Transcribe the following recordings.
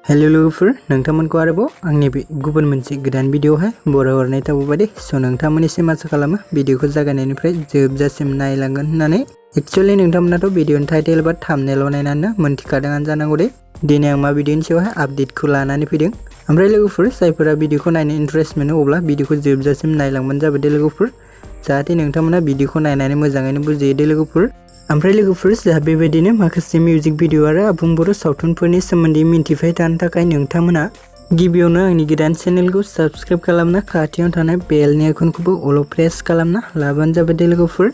hello लोगोफोर नोंथांमोनखौ आरोबाव आंनि बे गुबुन मोनसे गोदान भिडिअहाय बरायहरनाय थाबाय सो नोंथांमोननिसिम आसा खालामो भिडिअखौ जागायनायनिफ्राय जोबजासिम नायलांगोन होननानै एक्चुअली नोंथांमोनाथ' भिडिअनि टाइटेल बा थाम्बनेल नायनानै मोनथिखादोंआनो जानांगौ दे दिनै आं मा भिडिअनि सायावहाय आपडेटखौ लानानै फैदों ओमफ्राय लोगोफोर जायफोरा भिडिअखौ नायनो इन्ट्रेस्ट मोनो अब्ला भिडिअखौ जोबजासिम नायलांबानो जाबाय दे लोगोफोर जाहाथे नोंथांमोना भिडिअखौ नायनानै मोजाङैनो बुजियो दे लोगोफोर ओमफ्राय लोगोफोर जोंहा बेबायदिनो माखासे मिउजिक भिडिअ आरो आबुं बर' सावथुनफोरनि सोमोन्दै मिन्थिबाय थानो थाखाय नोंथांमोना गिबियावनो आंनि गोदान चेनेलखौ साबस्क्राइब खालामना खाथियाव थानाय बेलनि आइकनखौबो अल प्रेस खालामना लाबानो जाबाय दे लोगोफोर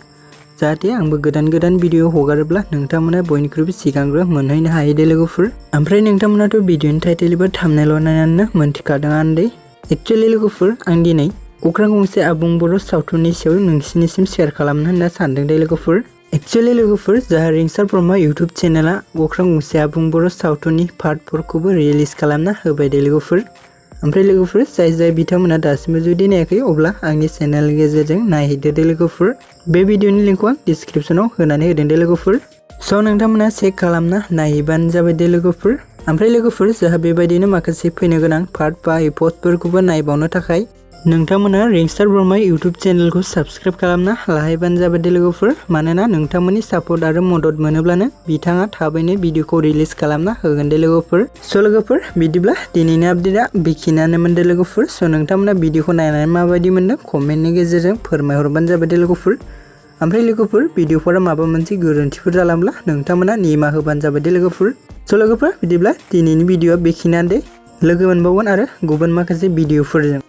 जाहाथे आंबो गोदान भिडिअ हगारोब्ला नोंथांमोना बयनिख्रुइबो सिगांग्रो मोनहैनो हायो दे लोगोफोर ओमफ्राय नोंथांमोनाथ' भिडिअनि टाइटेल एबा थाम्बनेल नायनानै मोनथिखादोंआनो दे एक्चुअली लोगोफोर आं दिनै अख्रां गंसे आबुं बर' सावथुननि सायाव नोंसिनिसिम शेयार खालामनो होनना सानदों दे लोगोफोर एक्चुअली लोगोफोर जाहा रिंसार ब्रह्म यूट्यूब चेनेला अख्रां गंसे आबुं बर' सावथुननि पार्ट 4 खौबो रिलिज खालामना होबाय दे लोगोफोर ओमफ्राय लोगोफोर जाय बिथांमोना दासिमबो जुदि नायाखै अब्ला आंनि चेनेलनि गेजेरजों नायहैदो दे लोगोफोर बे भिडिअनि लिंकखौ आं डिस्क्रिप्शनाव होनानै होदों दे लोगोफोर स' नोंथांमोना चेक खालामना नायहैबानो जाबाय दे लोगोफोर ओमफ्राय लोगोफोर जाहा बेबायदिनो माखासे फैनो गोनां पार्ट बा एपिसोडफोरखौबो नायबावनो थाखाय नोंथांमोना रिंसार ब्रह्म यूट्यूब चेनेलखौ साबस्क्राइब खालामना लाहैबानो जाबाय दे लोगोफोर मानोना नोंथांमोननि सापर्ट आरो मदद मोनोब्लानो बिथाङा थाबैनो भिडिअखौ रिलिज खालामना होगोन दे लोगोफोर स' लोगोफोर बिदिब्ला दिनैनि आपडेटआ बेखिनियानोमोन दे लोगोफोर स' नोंथांमोना भिडिअखौ नायनानै माबायदि मोनदों कमेन्टनि गेजेरजों फोरमायहरबानो जाबाय दे लोगोफोर ओमफ्राय लोगोफोर भिडिअफोरा माबा मोनसे गोरोन्थिफोर जालांब्ला नोंथांमोना निमाहा होबानो जाबाय दे लोगोफोर स' लोगोफोर बिदिब्ला दिनैनि भिडिअआ बेखिनियानो दे लोगो मोनबावगोन आरो गुबुन माखासे भिडिअफोरजों